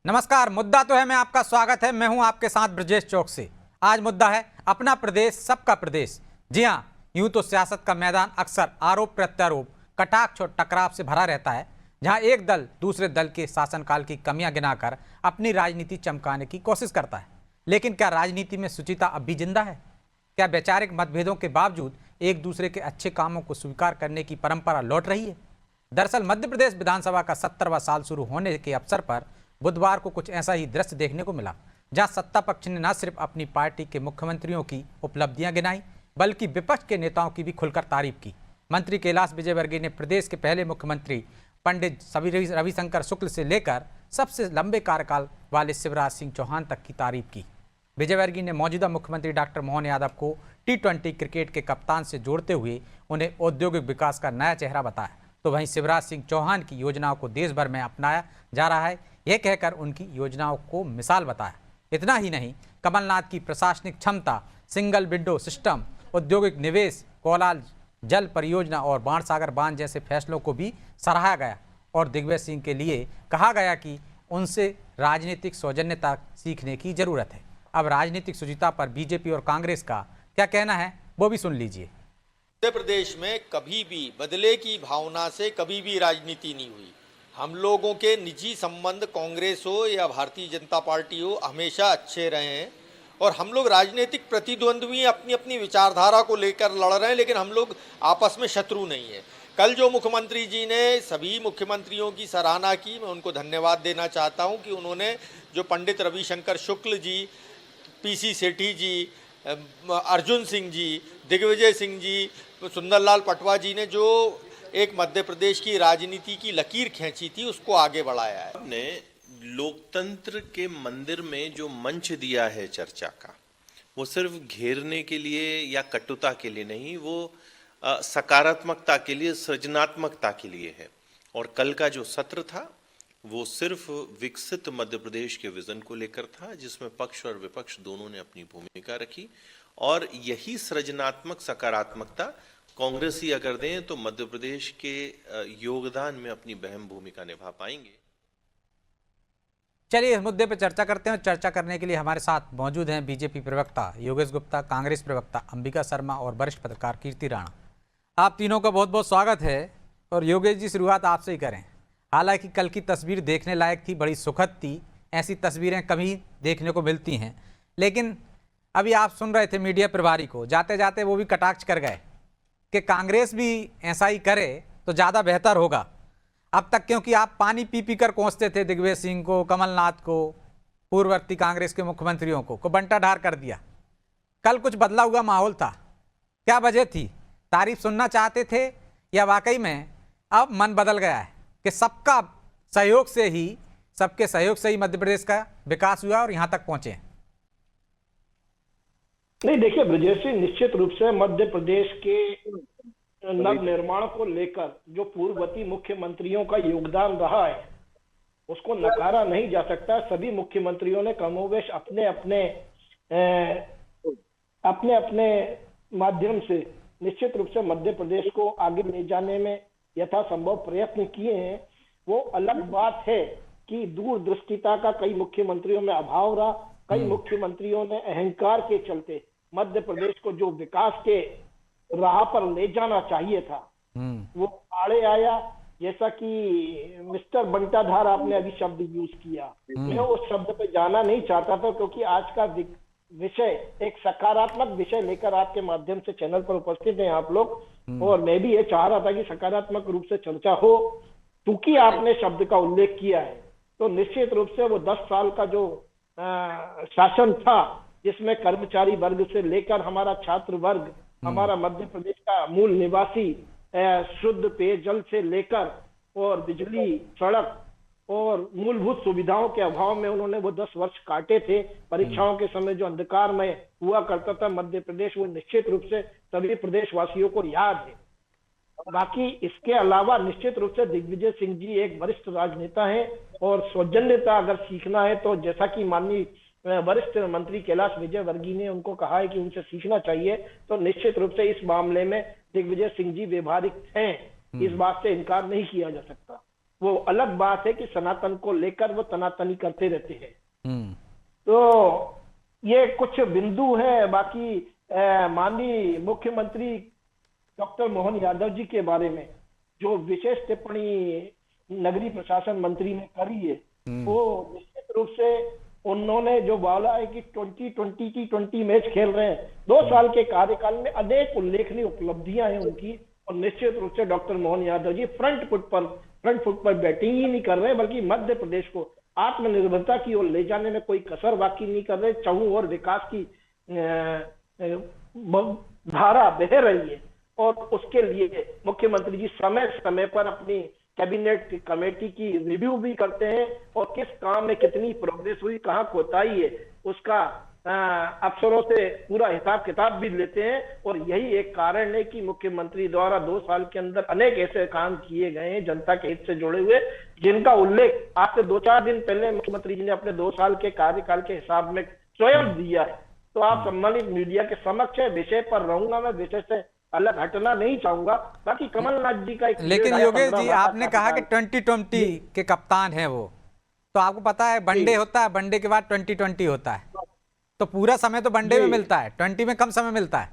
नमस्कार। मुद्दा तो है, मैं आपका स्वागत है। मैं हूं आपके साथ ब्रजेश चौक से। आज मुद्दा है अपना प्रदेश सबका प्रदेश। जी हां, यूं तो सियासत का मैदान अक्सर आरोप प्रत्यारोप, कटाक्ष और टकराव से भरा रहता है, जहां एक दल दूसरे दल के शासनकाल की कमियां गिनाकर अपनी राजनीति चमकाने की कोशिश करता है। लेकिन क्या राजनीति में शुचिता अब भी जिंदा है? क्या वैचारिक मतभेदों के बावजूद एक दूसरे के अच्छे कामों को स्वीकार करने की परंपरा लौट रही है? दरअसल मध्य प्रदेश विधानसभा का 70वां साल शुरू होने के अवसर पर बुधवार को कुछ ऐसा ही दृश्य देखने को मिला, जहां सत्ता पक्ष ने न सिर्फ अपनी पार्टी के मुख्यमंत्रियों की उपलब्धियां गिनाई, बल्कि विपक्ष के नेताओं की भी खुलकर तारीफ की। मंत्री कैलाश विजयवर्गीय ने प्रदेश के पहले मुख्यमंत्री पंडित रविशंकर शुक्ल से लेकर सबसे लंबे कार्यकाल वाले शिवराज सिंह चौहान तक की तारीफ की। विजयवर्गीय ने मौजूदा मुख्यमंत्री डॉक्टर मोहन यादव को T20 क्रिकेट के कप्तान से जोड़ते हुए उन्हें औद्योगिक विकास का नया चेहरा बताया। तो वहीं शिवराज सिंह चौहान की योजनाओं को देश भर में अपनाया जा रहा है, यह कहकर उनकी योजनाओं को मिसाल बताया। इतना ही नहीं, कमलनाथ की प्रशासनिक क्षमता, सिंगल विंडो सिस्टम, औद्योगिक निवेश, कोलाल जल परियोजना और बाणसागर बांध जैसे फैसलों को भी सराहा गया। और दिग्विजय सिंह के लिए कहा गया कि उनसे राजनीतिक सौजन्यता सीखने की जरूरत है। अब राजनीतिक शुचिता पर बीजेपी और कांग्रेस का क्या कहना है, वो भी सुन लीजिए। मध्य प्रदेश में कभी भी बदले की भावना से कभी भी राजनीति नहीं हुई। हम लोगों के निजी संबंध कांग्रेस हो या भारतीय जनता पार्टी हो हमेशा अच्छे रहे हैं और हम लोग राजनीतिक प्रतिद्वंद्वी अपनी अपनी विचारधारा को लेकर लड़ रहे हैं, लेकिन हम लोग आपस में शत्रु नहीं है। कल जो मुख्यमंत्री जी ने सभी मुख्यमंत्रियों की सराहना की, मैं उनको धन्यवाद देना चाहता हूं कि उन्होंने जो पंडित रविशंकर शुक्ल जी, PC सेठी जी, अर्जुन सिंह जी, दिग्विजय सिंह जी, सुंदरलाल पटवा जी ने जो एक मध्य प्रदेश की राजनीति की लकीर खींची थी, उसको आगे बढ़ाया है। ने लोकतंत्र के मंदिर में जो मंच दिया है चर्चा का, वो सिर्फ घेरने के लिए या कटुता के लिए नहीं, वो सकारात्मकता के लिए, सृजनात्मकता के लिए है। और कल का जो सत्र था वो सिर्फ विकसित मध्य प्रदेश के विजन को लेकर था, जिसमें पक्ष और विपक्ष दोनों ने अपनी भूमिका रखी। और यही सृजनात्मक सकारात्मकता कांग्रेस ही अगर दें तो मध्य प्रदेश के योगदान में अपनी अहम भूमिका निभा पाएंगे। चलिए इस मुद्दे पर चर्चा करते हैं। चर्चा करने के लिए हमारे साथ मौजूद हैं बीजेपी प्रवक्ता योगेश गुप्ता, कांग्रेस प्रवक्ता अंबिका शर्मा और वरिष्ठ पत्रकार कीर्ति राणा। आप तीनों का बहुत बहुत स्वागत है। और योगेश जी, शुरुआत आपसे ही करें। हालांकि कल की तस्वीर देखने लायक थी, बड़ी सुखद थी। ऐसी तस्वीरें कभी देखने को मिलती हैं, लेकिन अभी आप सुन रहे थे मीडिया प्रभारी को, जाते जाते वो भी कटाक्ष कर गए कि कांग्रेस भी ऐसा ही करे तो ज़्यादा बेहतर होगा अब तक, क्योंकि आप पानी पी पी कर कोसते थे दिग्विजय सिंह को, कमलनाथ को, पूर्ववर्ती कांग्रेस के मुख्यमंत्रियों को बंटा ढार कर दिया। कल कुछ बदला हुआ माहौल था, क्या वजह थी? तारीफ सुनना चाहते थे या वाकई में अब मन बदल गया है कि सबका सहयोग से ही, सबके सहयोग से ही मध्य प्रदेश का विकास हुआ और यहाँ तक पहुंचे? नहीं, देखिए ब्रजेश जी, निश्चित रूप से मध्य प्रदेश के नव निर्माण को लेकर जो पूर्ववर्ती मुख्यमंत्रियों का योगदान रहा है उसको नकारा नहीं जा सकता। सभी मुख्यमंत्रियों ने कमोवेश अपने अपने माध्यम से निश्चित रूप से मध्य प्रदेश को आगे ले जाने में यथासंभव प्रयत्न किए हैं। वो अलग बात है कि दूरदृष्टिता का कई मुख्यमंत्रियों में अभाव रहा। कई मुख्यमंत्रियों ने अहंकार के चलते मध्य प्रदेश को जो विकास के राह पर ले जाना चाहिए था वो आड़े आया। जैसा कि मिस्टर बंटाधार आपने अभी शब्द यूज किया, मैं उस शब्द पे जाना नहीं चाहता था, क्योंकि आज का विषय एक सकारात्मक विषय लेकर आपके माध्यम से चैनल पर उपस्थित हैं आप लोग, और मैं भी ये चाह रहा था कि सकारात्मक रूप से चर्चा हो। क्योंकि आपने शब्द का उल्लेख किया है तो निश्चित रूप से वो 10 साल का जो शासन था, जिसमें कर्मचारी वर्ग से लेकर हमारा छात्र वर्ग, हमारा मध्य प्रदेश का मूल निवासी, शुद्ध पेयजल से लेकर और बिजली, सड़क और मूलभूत सुविधाओं के अभाव में उन्होंने वो 10 वर्ष काटे थे। परीक्षाओं के समय जो अंधकार में हुआ करता था मध्य प्रदेश, वो निश्चित रूप से सभी प्रदेशवासियों को याद है। बाकी इसके अलावा निश्चित रूप से दिग्विजय सिंह जी एक वरिष्ठ राजनेता हैं, और सौजन्यता अगर सीखना है तो जैसा कि माननीय वरिष्ठ मंत्री कैलाश विजयवर्गीय ने उनको कहा है कि उनसे सीखना चाहिए, तो निश्चित रूप से इस मामले में दिग्विजय सिंह जी व्यवहारिक हैं, इस बात से इनकार नहीं किया जा सकता। वो अलग बात है कि सनातन को लेकर वो तनातनी करते रहते हैं। हम्म। तो ये कुछ बिंदु है। बाकी माननीय मुख्यमंत्री डॉक्टर मोहन यादव जी के बारे में जो विशेष टिप्पणी नगरीय प्रशासन मंत्री ने करी है, वो निश्चित रूप से उन्होंने जो बोला है कि 2020 मैच खेल रहे हैं, 2 साल के कार्यकाल में अनेक उल्लेखनीय उपलब्धियां हैं उनकी, और निश्चित रूप से doctor Mohan Yadav ji front foot पर बैटिंग ही नहीं कर रहे, बल्कि मध्य प्रदेश को आत्मनिर्भरता की ओर ले जाने में कोई कसर बाकी नहीं कर रहे। चहुं ओर विकास की धारा बह रही है, और उसके लिए मुख्यमंत्री जी समय समय पर अपनी कैबिनेट की कमेटी की रिव्यू भी करते हैं, और किस काम में कितनी प्रोग्रेस हुई, कहाँ कोताही है, उसका अफसरों से पूरा हिसाब किताब भी लेते हैं। और यही एक कारण है कि मुख्यमंत्री द्वारा 2 साल के अंदर अनेक ऐसे काम किए गए हैं जनता के हित से जुड़े हुए, जिनका उल्लेख आज से 2-4 दिन पहले मुख्यमंत्री जी ने अपने 2 साल के कार्यकाल के हिसाब में स्वयं दिया है। तो आप सम्मानित मीडिया के समक्ष है, विषय पर रहूंगा, मैं विषय से अलग हटना नहीं चाहूंगा। बाकी कमलनाथ जी का एक लेकिन योगेश जी, आपने कहा कि 2020 के कप्तान हैं वो, तो आपको पता है वनडे होता है, वनडे के बाद 2020 होता है, तो पूरा समय तो वनडे में मिलता है, 20 में कम समय मिलता है।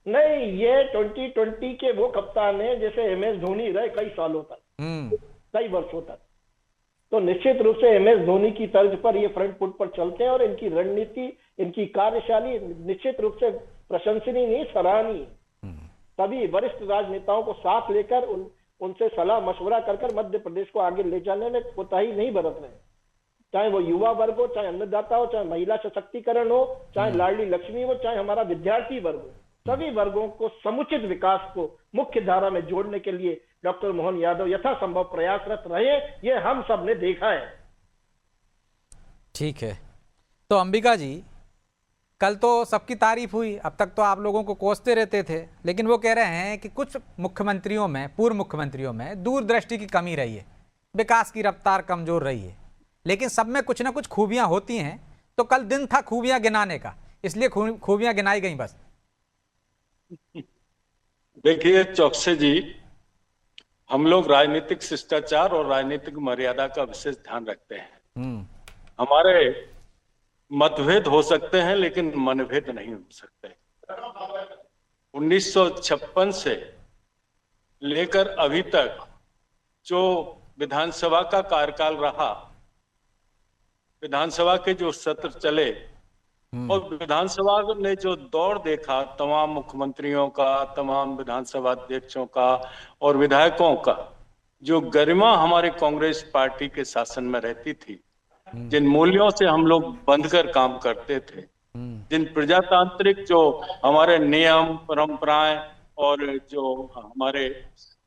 नहीं, ये 2020 के वो कप्तान है जैसे MS धोनी रहे कई सालों तक, कई वर्षों तक। तो निश्चित रूप से MS धोनी की तर्ज पर ये फ्रंट फुट पर चलते हैं, और इनकी रणनीति, इनकी कार्यशैली निश्चित रूप से प्रशंसनीय नहीं, सराहनीय। सभी वरिष्ठ राजनेताओं को साथ लेकर उनसे सलाह मशवरा कर मध्य प्रदेश को आगे ले जाने में कोताही नहीं बरत रहे, चाहे वो युवा वर्ग हो, चाहे अन्नदाता हो, चाहे महिला सशक्तिकरण हो, चाहे लाडली लक्ष्मी हो, चाहे हमारा विद्यार्थी वर्ग हो। सभी वर्गों को समुचित विकास को मुख्य धारा में जोड़ने के लिए डॉक्टर मोहन यादव यथासंभव प्रयासरत रहे, ये हम सब ने देखा है। ठीक है, तो अंबिका जी, कल तो सबकी तारीफ हुई, अब तक तो आप लोगों को कोसते रहते थे, लेकिन वो कह रहे हैं कि कुछ मुख्यमंत्रियों में, पूर्व मुख्यमंत्रियों में दूरदृष्टि की कमी रही है, विकास की रफ्तार कमजोर रही है, लेकिन सब में कुछ ना कुछ खूबियां होती हैं। तो कल दिन था खूबियां गिनाने का, इसलिए खूबियां गिनाई गई बस। देखिए चौकसे जी, हम लोग राजनीतिक शिष्टाचार और राजनीतिक मर्यादा का विशेष ध्यान रखते हैं। हमारे मतभेद हो सकते हैं, लेकिन मनभेद नहीं हो सकते। 1956 से लेकर अभी तक जो विधानसभा का कार्यकाल रहा, विधानसभा के जो सत्र चले, और विधानसभा ने जो दौर देखा तमाम मुख्यमंत्रियों का, तमाम विधानसभा अध्यक्षों का और विधायकों का, जो गरिमा हमारे कांग्रेस पार्टी के शासन में रहती थी, जिन मूल्यों से हम लोग बंधकर काम करते थे, जिन प्रजातांत्रिक जो हमारे नियम परंपराएं और जो हमारे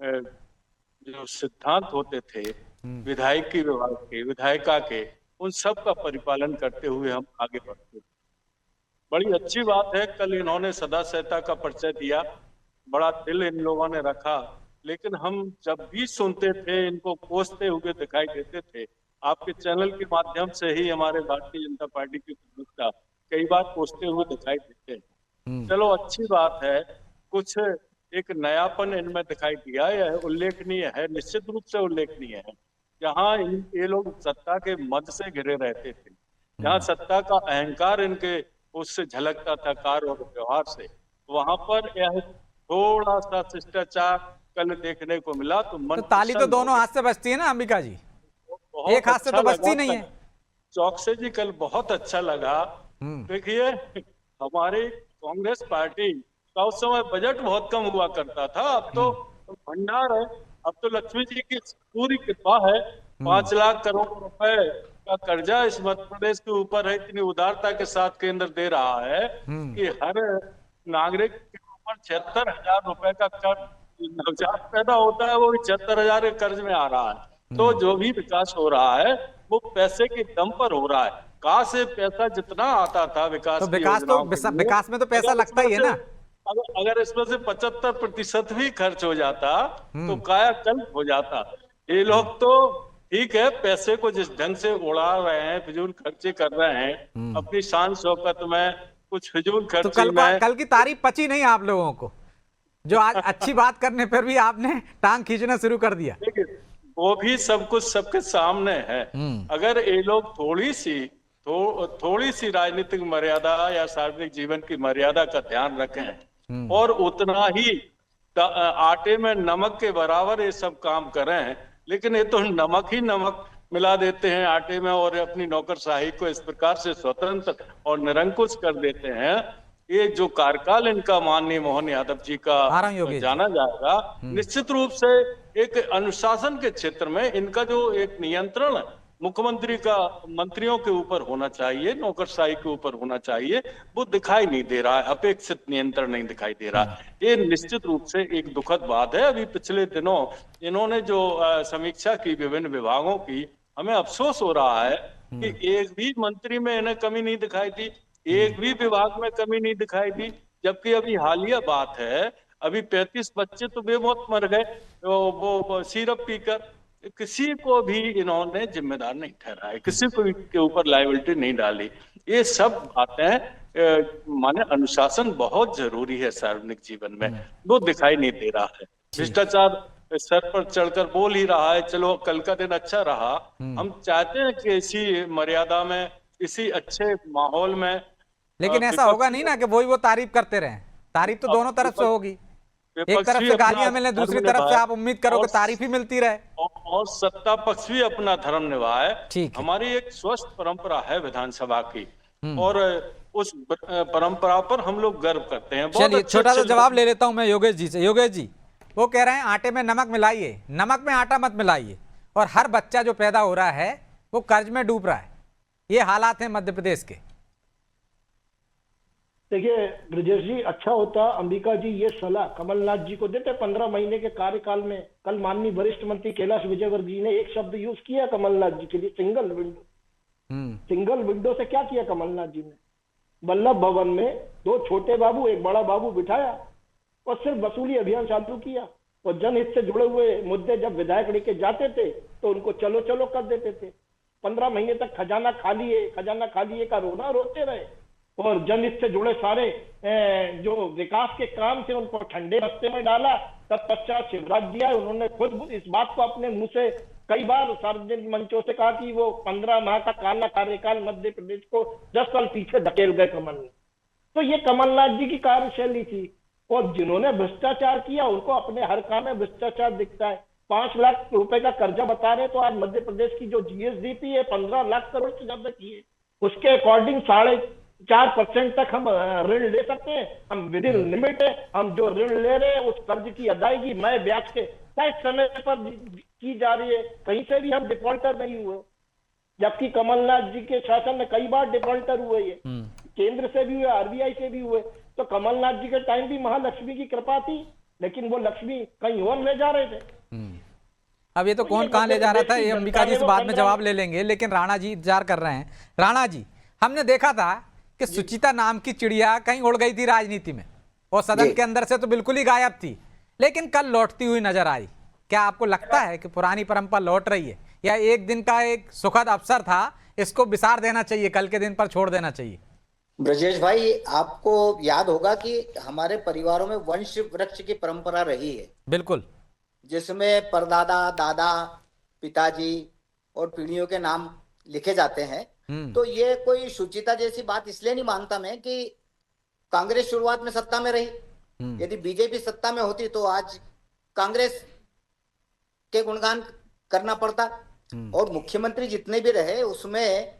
जो सिद्धांत होते थे विधायकी विभाग के, विधायिका के, उन सब का परिपालन करते हुए हम आगे बढ़ते थे। बड़ी अच्छी बात है, कल इन्होंने सदा सहता का परिचय दिया, बड़ा दिल इन लोगों ने रखा, लेकिन हम जब भी सुनते थे इनको कोसते हुए दिखाई देते थे। आपके चैनल के माध्यम से ही हमारे भारतीय जनता पार्टी की प्रमुखता कई बार कोसते हुए दिखाई देते हैं। चलो अच्छी बात है, कुछ एक नयापन इनमें दिखाई दिया, यह उल्लेखनीय है, निश्चित रूप से उल्लेखनीय है। जहाँ ये लोग सत्ता के मद से घिरे रहते थे, जहाँ सत्ता का अहंकार इनके उससे झलकता था कार्य और व्यवहार से, वहां पर यह थोड़ा सा शिष्टाचार कल देखने को मिला। तो ताली तो दोनों हाथ से बजती है ना अंबिका जी, एक हाथ से तो बजती नहीं है। चौकसे जी, कल बहुत अच्छा लगा। देखिए, हमारी कांग्रेस पार्टी का उस समय बजट बहुत कम हुआ करता था, अब तो भंडार है, अब तो लक्ष्मी जी की पूरी कृपा है। 5 लाख करोड़ रुपए का कर्जा इस मध्य प्रदेश के ऊपर है, इतनी उदारता के साथ केंद्र दे रहा है कि हर नागरिक के ऊपर 76,000 रुपए का कर्ज, नवजात पैदा होता है वो भी 76,000 के कर्ज में आ रहा है। तो जो भी विकास हो रहा है वो पैसे के दम पर हो रहा है। कहाँ से पैसा जितना आता था विकास तो विकास में तो पैसा लगता ही है ना। अगर इसमें से 75% भी खर्च हो जाता तो कायाकल्प हो जाता। ये लोग तो ठीक है, पैसे को जिस ढंग से उड़ा रहे हैं, फिजूल खर्चे कर रहे हैं, अपनी शान शौकत में कुछ फिजूल खर्चे तो कल की तारीफ पची नहीं आप लोगों को? जो आज अच्छी बात करने पर भी आपने टांग खींचना शुरू कर दिया। देखिए, वो भी सब कुछ सबके सामने है। अगर ये लोग थोड़ी सी राजनीतिक मर्यादा या सार्वजनिक जीवन की मर्यादा का ध्यान रखें और उतना ही आटे में नमक के बराबर ये सब काम करें, लेकिन ये तो नमक ही नमक मिला देते हैं आटे में और अपनी नौकरशाही को इस प्रकार से स्वतंत्र और निरंकुश कर देते हैं। ये जो कार्यकाल इनका माननीय मोहन यादव जी का आ रहा हूं योगेश जी। जाना जाएगा, निश्चित रूप से एक अनुशासन के क्षेत्र में इनका जो एक नियंत्रण मुख्यमंत्री का मंत्रियों के ऊपर होना चाहिए, नौकरशाही के ऊपर होना चाहिए, वो दिखाई नहीं दे रहा है। अपेक्षित नियंत्रण नहीं दिखाई दे रहा है। ये निश्चित रूप से एक दुखद बात है। अभी पिछले दिनों इन्होंने जो समीक्षा की विभिन्न विभागों की, हमें अफसोस हो रहा है कि एक भी मंत्री में इन्हें कमी नहीं दिखाई दी, एक भी विभाग में कमी नहीं दिखाई दी। जबकि अभी हालिया बात है, अभी 35 बच्चे तो बेमौत मर गए वो सिरप पीकर। किसी को भी इन्होंने जिम्मेदार नहीं ठहराया, किसी को के ऊपर लायबिलिटी नहीं डाली। ये सब बातें माने अनुशासन बहुत जरूरी है सार्वजनिक जीवन में, वो दिखाई नहीं दे रहा है। भ्रष्टाचार सर पर चढ़कर बोल ही रहा है। चलो, कल का दिन अच्छा रहा। हम चाहते हैं कि इसी मर्यादा में, इसी अच्छे माहौल में, लेकिन ऐसा होगा नहीं ना कि वो तारीफ करते रहें। तारीफ तो दोनों तरफ से होगी। एक तरफ से गालियां मिले, दूसरी तरफ से आप उम्मीद करो कि तारीफ ही मिलती रहे। और सत्ता पक्ष भी अपना धर्म निभाए। ठीक है। हमारी एक स्वस्थ परंपरा है विधानसभा की, और उस परंपरा पर हम लोग गर्व करते हैं। चलिए, छोटा सा जवाब ले लेता हूं मैं योगेश जी से। योगेश जी, वो कह रहे हैं आटे में नमक मिलाइए, नमक में आटा मत मिलाइए, और हर बच्चा जो पैदा हो रहा है वो कर्ज में डूब रहा है। ये हालात हैं मध्य प्रदेश के। देखिए ब्रजेश जी, अच्छा होता अंबिका जी ये सलाह कमलनाथ जी को देते 15 महीने के कार्यकाल में। कल माननीय वरिष्ठ मंत्री कैलाश विजयवर्गीय जी ने एक शब्द यूज किया कमलनाथ जी के लिए, सिंगल विंडो। सिंगल विंडो से क्या किया कमलनाथ जी ने? वल्लभ भवन में 2 छोटे बाबू, 1 बड़ा बाबू बिठाया और सिर्फ वसूली अभियान चालू किया। और जनहित से जुड़े हुए मुद्दे जब विधायक लेके जाते थे तो उनको चलो चलो कर देते थे। 15 महीने तक खजाना खाली है का रोना रोते रहे, और जनहित से जुड़े सारे जो विकास के काम थे उनको ठंडे रास्ते में डाला। तत्पश्चात शिवराज दिया, उन्होंने खुद इस बात को अपने मुंह से कई बार सार्वजनिक मंचों से कहा कि वो 15 माह का काला कार्यकाल मध्य प्रदेश को 10 साल पीछे धकेल गए कमलनाथ। तो ये कमलनाथ जी की कार्यशैली थी। और जिन्होंने भ्रष्टाचार किया उनको अपने हर काम में भ्रष्टाचार दिखता है। 5 लाख रुपए का कर्जा बता रहे, तो आज मध्य प्रदेश की जो जीएसडीपी है 15 लाख करोड़ से ज्यादा की है। उसके अकॉर्डिंग 4.5% तक हम ऋण ले सकते हैं। हम विद इन लिमिट है। हम जो ऋण ले रहे हैं उस कर्ज की अदायगी मैं ब्याज के तय समय पर की जा रही है। कहीं से भी हम डिफॉल्टर नहीं हुए, जबकि कमलनाथ जी के शासन में कई बार डिफॉल्टर हुए। ये केंद्र से भी हुए, आरबीआई से भी हुए। तो कमलनाथ जी के टाइम भी महालक्ष्मी की कृपा थी, लेकिन वो लक्ष्मी कहीं और ले जा रहे थे। अब ये तो कौन कहां ले जा रहा था, ये अंबिका जी से बाद में जवाब ले लेंगे। लेकिन राणा जी इंतजार कर रहे हैं। राणा जी, हमने देखा था कि सुचिता नाम की चिड़िया कहीं उड़ गई थी राजनीति में, और सदन के अंदर से तो बिल्कुल ही गायब थी, लेकिन कल लौटती हुई नजर आई। क्या आपको लगता है कि पुरानी परंपरा लौट रही है, या एक दिन का एक सुखद अवसर था, इसको विसार देना चाहिए, कल के दिन पर छोड़ देना चाहिए? ब्रजेश भाई, आपको याद होगा कि हमारे परिवारों में वंश वृक्ष की परंपरा रही है। बिल्कुल। जिसमें परदादा, दादा, पिताजी और पीढ़ियों के नाम लिखे जाते हैं। तो ये कोई सुचिता जैसी बात इसलिए नहीं मानता मैं कि कांग्रेस शुरुआत में सत्ता में रही। यदि बीजेपी सत्ता में होती तो आज कांग्रेस के गुणगान करना पड़ता। और मुख्यमंत्री जितने भी रहे उसमें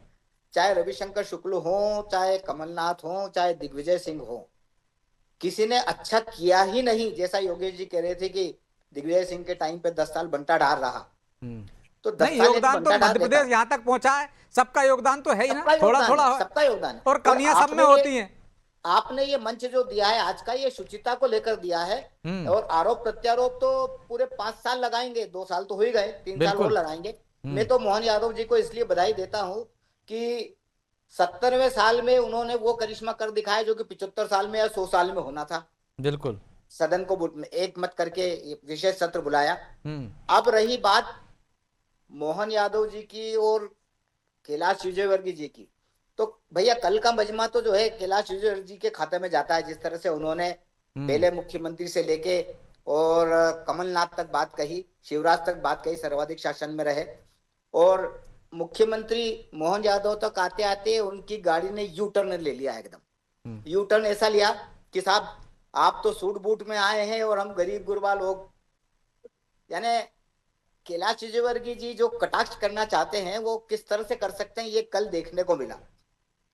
चाहे रविशंकर शुक्ल हो, चाहे कमलनाथ हो, चाहे दिग्विजय सिंह हो, किसी ने अच्छा किया ही नहीं। जैसा योगेश जी कह रहे थे कि दिग्विजय सिंह के टाइम पे 10 साल बंटा ढार रहा, तो 10 नहीं, साल योगदान तो मध्य प्रदेश यहाँ तक पहुंचा है, सबका योगदान तो है ही ना, थोड़ा थोड़ा सबका योगदान है। और कमियां सब में होती हैं। आपने ये मंच जो दिया है आज का, ये शुचिता को लेकर दिया है। और आरोप प्रत्यारोप तो पूरे 5 साल लगाएंगे, 2 साल तो हो ही गए, 3 साल और लगाएंगे। मैं तो मोहन यादव जी को इसलिए बधाई देता हूं कि 70वें साल में उन्होंने वो करिश्मा कर दिखाया जो कि 75 साल में या 100 साल में होना था। बिल्कुल। सदन को एक मत करके विशेष सत्र बुलाया। अब रही बात मोहन यादव जी की और कैलाश विजयवर्गीय जी की, तो भैया कल का मजमा तो जो है कैलाश विजयवर्गीय जी के खाते में जाता है। जिस तरह से उन्होंने पहले मुख्यमंत्री से लेके और कमलनाथ तक बात कही, शिवराज तक बात कही, सर्वाधिक शासन में रहे। और मुख्यमंत्री मोहन यादव तक आते आते उनकी गाड़ी ने यू टर्न ले लिया एकदम। यू टर्न ऐसा लिया कि साहब आप तो सूट बूट में आए हैं और हम गरीब गुरबा लोग, यानी कैलाश विजयवर्गीय जी जो कटाक्ष करना चाहते हैं वो किस तरह से कर सकते हैं, ये कल देखने को मिला।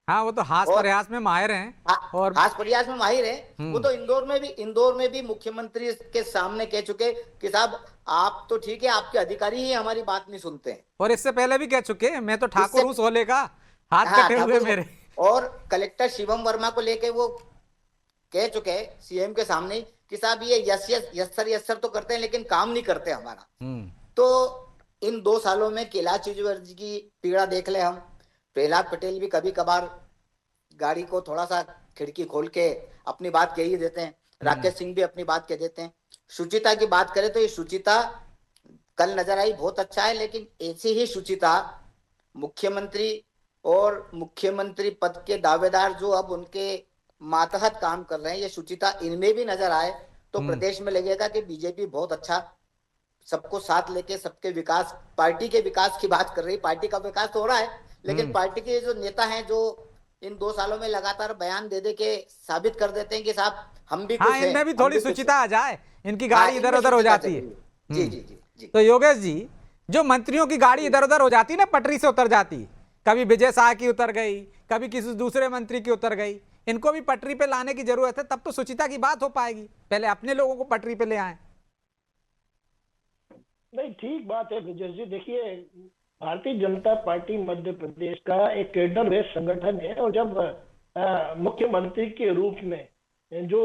हाँ, वो तो हास प्रयास में माहिर हैं और हास प्रयास में माहिर हैं। वो तो इंदौर में भी मुख्यमंत्री के सामने कह चुके कि साहब आप तो ठीक है, आपके अधिकारी ही हमारी बात नहीं सुनते हैं। और इससे पहले भी कह चुके हैं, मैं तो ठाकुर हूं सोले का, हाथ कटे हुए मेरे। और कलेक्टर शिवम वर्मा को लेके वो कह चुके हैं सीएम के सामने कि साहब ये यस सर तो करते हैं लेकिन काम नहीं करते हमारा। तो इन 2 सालों में कैलाश विजयवर्गीय की पीड़ा देख ले हम। प्रहलाद पटेल भी कभी कभार गाड़ी को थोड़ा सा खिड़की खोल के अपनी बात कह ही देते हैं। राकेश सिंह भी अपनी बात कह देते हैं। सुचिता की बात करें तो ये सुचिता कल नजर आई, बहुत अच्छा है, लेकिन ऐसी ही सुचिता मुख्यमंत्री और मुख्यमंत्री पद के दावेदार जो अब उनके मातहत काम कर रहे हैं, ये सुचिता इनमें भी नजर आए तो प्रदेश में लगेगा कि बीजेपी बहुत अच्छा सबको साथ लेके सबके विकास, पार्टी के विकास की बात कर रही। पार्टी का विकास तो हो रहा है, लेकिन पार्टी के जो नेता हैं जो इन 2 सालों में लगातार बयान दे दे के साबित कर देते हैं कि साहब हम भी कुछ हैं, इनमें भी थोड़ी सुचिता आ जाए, इनकी गाड़ी इधर उधर हो जाती है। जी जी जी जी। तो योगेश जी, जो मंत्रियों की गाड़ी इधर उधर हो जाती है ना, पटरी से उतर जाती, कभी विजय शाह की उतर गई, कभी किसी दूसरे मंत्री की उतर गई, इनको भी पटरी पे लाने की जरूरत है, तब तो सुचिता की बात हो पाएगी। पहले अपने लोगों को पटरी पे ले आए। नहीं, ठीक बात है ब्रजेश जी। देखिए, भारतीय जनता पार्टी मध्य प्रदेश का एक कैडर बेस्ड संगठन है, और जब मुख्यमंत्री के रूप में जो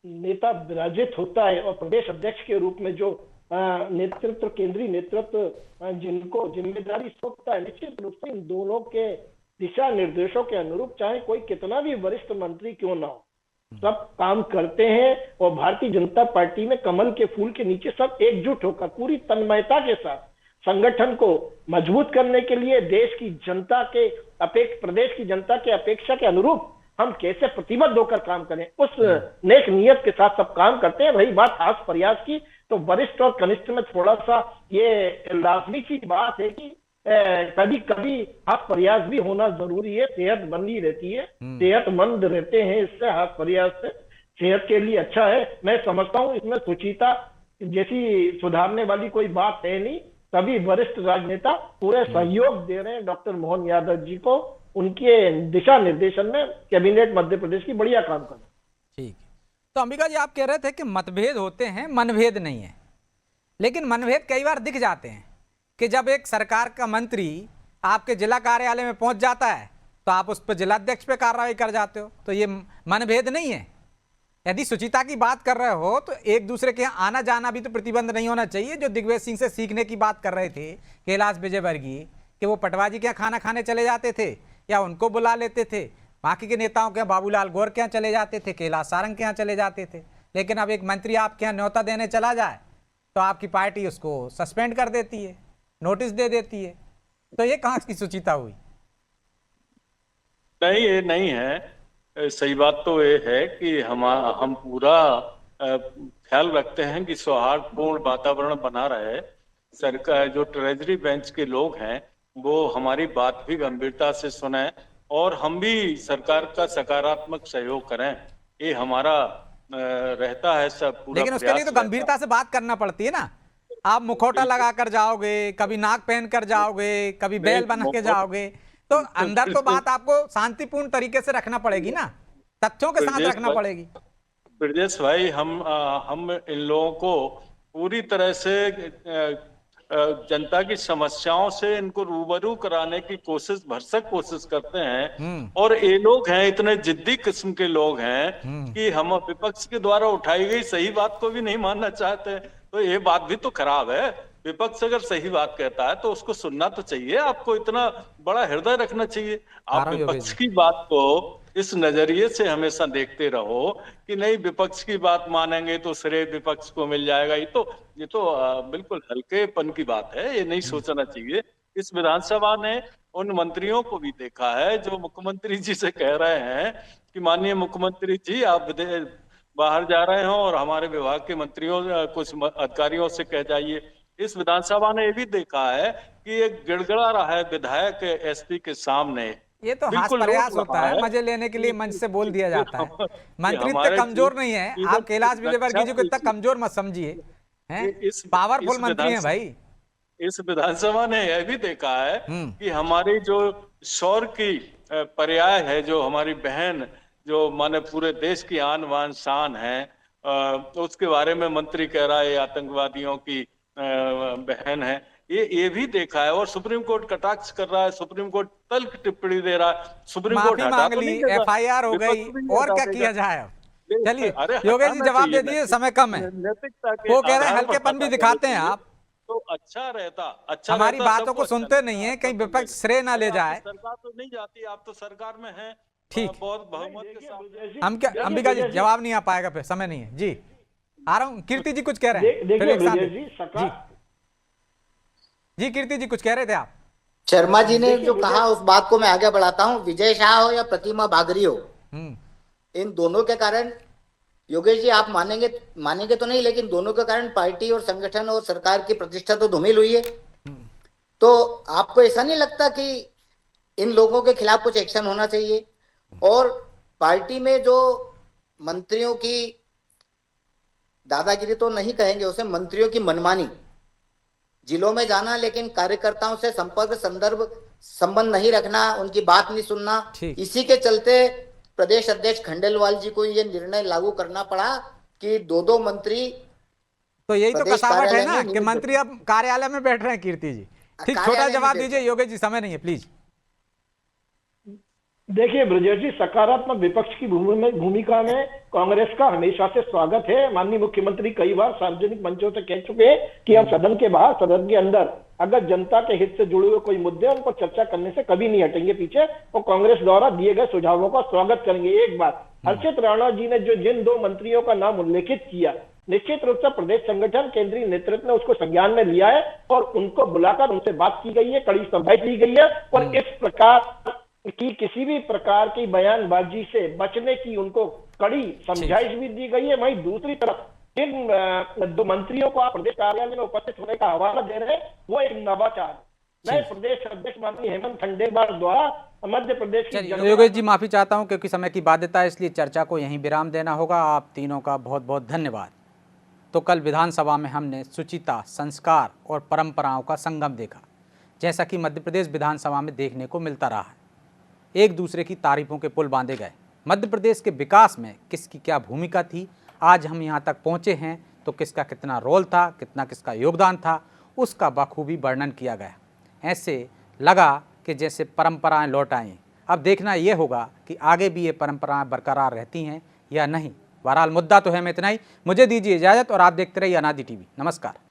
नेता विराजित होता है और प्रदेश अध्यक्ष के रूप में जो नेतृत्व, केंद्रीय नेतृत्व जिनको जिम्मेदारी सौंपता है, निश्चित रूप से इन दोनों के दिशा निर्देशों के अनुरूप चाहे कोई कितना भी वरिष्ठ मंत्री क्यों ना हो, सब काम करते हैं। और भारतीय जनता पार्टी में कमल के फूल के नीचे सब एकजुट होकर पूरी तन्मयता के साथ संगठन को मजबूत करने के लिए देश की जनता के प्रदेश की जनता के अपेक्षा के अनुरूप हम कैसे प्रतिबद्ध होकर काम करें, उस नेक नियत के साथ सब काम करते हैं। रही बात हास प्रयास की, तो वरिष्ठ और कनिष्ठ में थोड़ा सा ये लाजमी सी बात है कि कभी कभी हाथ प्रयास भी होना जरूरी है। सेहत बनी रहती है, सेहतमंद रहते हैं, इससे हाथ प्रयास से सेहत के लिए अच्छा है। मैं समझता हूँ इसमें सुचिता जैसी सुधारने वाली कोई बात है नहीं। सभी वरिष्ठ राजनेता पूरे सहयोग दे रहे हैं डॉक्टर मोहन यादव जी को, उनके दिशा निर्देशन में कैबिनेट मध्य प्रदेश की बढ़िया काम कर रहे हैं। ठीक है, तो अंबिका जी आप कह रहे थे कि मतभेद होते हैं, मनभेद नहीं है। लेकिन मनभेद कई बार दिख जाते हैं कि जब एक सरकार का मंत्री आपके जिला कार्यालय में पहुंच जाता है तो आप उस पर जिलाध्यक्ष पे कार्रवाई कर जाते हो, तो ये मनभेद नहीं है। यदि सुचिता की बात कर रहे हो तो एक दूसरे के यहाँ आना जाना भी तो प्रतिबंध नहीं होना चाहिए। जो दिग्विजय सिंह से सीखने की बात कर रहे थे कैलाश विजयवर्गीय, कि वो पटवा जी के यहाँ खाना खाने चले जाते थे या उनको बुला लेते थे, बाकी के नेताओं के यहाँ बाबूलाल गौर के यहाँ चले जाते थे, कैलाश सारंग के यहाँ चले जाते थे। लेकिन अब एक मंत्री आपके यहाँ न्योता देने चला जाए तो आपकी पार्टी उसको सस्पेंड कर देती है, नोटिस दे देती है। तो ये कहाँ की सुचिता हुई? नहीं, ये नहीं है। सही बात तो ये है कि हम पूरा ख्याल रखते हैं कि सौहार्दपूर्ण वातावरण बना रहे। सरकार जो ट्रेजरी बेंच के लोग हैं वो हमारी बात भी गंभीरता से सुने और हम भी सरकार का सकारात्मक सहयोग करें, ये हमारा रहता है सब पूरा। लेकिन उसके लिए तो गंभीरता से बात करना पड़ती है ना। आप मुखौटा लगा कर जाओगे, कभी नाक पहन कर जाओगे, कभी बैल बना के जाओगे, तो अंदर तो बात आपको शांतिपूर्ण तरीके से रखना पड़ेगी ना, तथ्यों के साथ रखना पड़ेगी। ब्रजेश भाई, हम इन लोगों को पूरी तरह से जनता की समस्याओं से इनको रूबरू कराने की भरसक कोशिश करते हैं। और ये लोग हैं, इतने जिद्दी किस्म के लोग हैं कि हम विपक्ष के द्वारा उठाई गई सही बात को भी नहीं मानना चाहते। तो ये बात भी तो खराब है। विपक्ष अगर सही बात कहता है तो उसको सुनना तो चाहिए। आपको इतना बड़ा हृदय रखना चाहिए। आप विपक्ष की बात को इस नजरिए से हमेशा देखते रहो कि नहीं, विपक्ष की बात मानेंगे तो श्रेय विपक्ष को मिल जाएगा। ये तो बिल्कुल हल्केपन की बात है, ये नहीं सोचना चाहिए। इस विधानसभा ने उन मंत्रियों को भी देखा है जो मुख्यमंत्री जी से कह रहे हैं कि माननीय मुख्यमंत्री जी, आप बाहर जा रहे हों और हमारे विभाग के मंत्रियों कुछ अधिकारियों से कह जाइए। इस विधानसभा ने ये भी देखा है कि एक गिड़गिड़ा रहा है विधायक एसपी के सामने, ये तो हास बिल्कुल प्रयास लौट होता रहा है, मजे लेने के लिए मंच से बोल दिया जाता है। मंत्री हमारे इतने कमजोर नहीं है, इधर आप कैलाश विजयवर्गीय जी को इतना रक्षा कमजोर मत समझिए, हैं इस पावरफुल मंत्री हैं भाई। इस विधानसभा ने यह भी देखा है कि हमारी जो शौर की पर्याय है, जो हमारी बहन, जो माने पूरे देश की आन बान शान है, तो उसके बारे में मंत्री कह रहा है आतंकवादियों की बहन है, ये भी देखा है। और सुप्रीम कोर्ट कटाक्ष कर रहा है, सुप्रीम कोर्ट तल्ख टिप्पणी दे रहा है, सुप्रीम कोर्ट माफी हटा मांग तो ली, नहीं देगा, एफआईआर हो गई, विपक्ष भी नहीं और हटा क्या देगा। किया जाए अब? चलिए अरे योगेश जी हटाना जवाब दे चाहिए, दीजिए, समय कम है। नैतिकता के वो कह रहे हैं आधार पर हल्केपन भी हटा दिखाते देना हैं चाहिए, आप, तो अच्छा रहता हमारी बातों सबको को अच्छा सुनते लगता, नहीं है, अच्छा कहीं तो विपक्ष लगेगा। श्रेय ना ले अरे आपकी जाए। सरकार तो नहीं जाती, आप तो सरकार में हैं, ठीक। बहुत बहुमत के साथ। हम क्या, अंबिका जी जवाब नहीं आ पाएगा, फिर समय नहीं है जी। आ रहा हूँ, कीर्ति जी कुछ कह रहे हैं, फिर देखिए एक साथ ब्रजेश जी, सरकार जी कीर्ति जी कुछ कह रहे थे आप। शर्मा जी ने जो कहा उस बात को मैं आगे बढ़ाता हूं। विजय शाह हो या प्रतिमा बागरी हो, इन दोनों के कारण, योगेश जी आप मानेंगे तो नहीं, लेकिन दोनों के कारण पार्टी और संगठन और सरकार की प्रतिष्ठा तो धूमिल हुई है। तो आपको ऐसा नहीं लगता कि इन लोगों के खिलाफ कुछ एक्शन होना चाहिए? और पार्टी में जो मंत्रियों की दादागिरी तो नहीं कहेंगे उसे, मंत्रियों की मनमानी, जिलों में जाना लेकिन कार्यकर्ताओं से संपर्क संबंध नहीं रखना, उनकी बात नहीं सुनना, इसी के चलते प्रदेश अध्यक्ष खंडेलवाल जी को ये निर्णय लागू करना पड़ा कि दो मंत्री, तो यही तो प्रदेश कसावट है कार्यालय ना में कि मंत्री अब कार्यालय में बैठ रहे हैं। कीर्ति जी ठीक, छोटा कार्यालय में जवाब बैठे। दीजिए योगेश जी, समय नहीं है प्लीज। देखिए ब्रजेश जी, सकारात्मक विपक्ष की भूमिका में कांग्रेस का हमेशा से स्वागत है। माननीय मुख्यमंत्री कई बार सार्वजनिक मंचों से कह चुके हैं कि हम सदन के बाहर, सदन के अंदर अगर जनता के हित से जुड़े हुए कोई मुद्दे उन पर चर्चा करने से कभी नहीं हटेंगे पीछे, और कांग्रेस द्वारा दिए गए सुझावों का स्वागत करेंगे। एक बात, हर्षित राणा जी ने जो जिन दो मंत्रियों का नाम उल्लेखित किया, निश्चित रूप से प्रदेश संगठन, केंद्रीय नेतृत्व ने उसको संज्ञान में लिया है और उनको बुलाकर उनसे बात की गई है, कड़ी सफाई की गई है, और इस प्रकार की किसी भी प्रकार की बयानबाजी से बचने की उनको कड़ी समझाइश भी दी गई है। वहीं दूसरी तरफ इन दो मंत्रियों को आप प्रदेश कार्यालय में उपस्थित होने का हवाला दे रहे हैं, वो एक नवाचार। नए प्रदेश अध्यक्ष माननीय हेमंत खंडेलवाल द्वारा मध्य प्रदेश की योगेश जी माफी चाहता हूं क्योंकि समय की बाध्यता है, इसलिए चर्चा को यहीं विराम देना होगा। आप तीनों का बहुत बहुत धन्यवाद। तो कल विधानसभा में हमने शुचिता, संस्कार और परंपराओं का संगम देखा, जैसा कि मध्य प्रदेश विधानसभा में देखने को मिलता रहा है। एक दूसरे की तारीफों के पुल बांधे गए। मध्य प्रदेश के विकास में किसकी क्या भूमिका थी, आज हम यहाँ तक पहुँचे हैं तो किसका कितना रोल था, कितना किसका योगदान था, उसका बखूबी वर्णन किया गया। ऐसे लगा कि जैसे परंपराएं लौट आएँ। अब देखना ये होगा कि आगे भी ये परंपराएं बरकरार रहती हैं या नहीं। बहरहाल मुद्दा तो है में इतना ही। मुझे दीजिए इजाज़त और आप देखते रहिए अनादि टीवी। नमस्कार।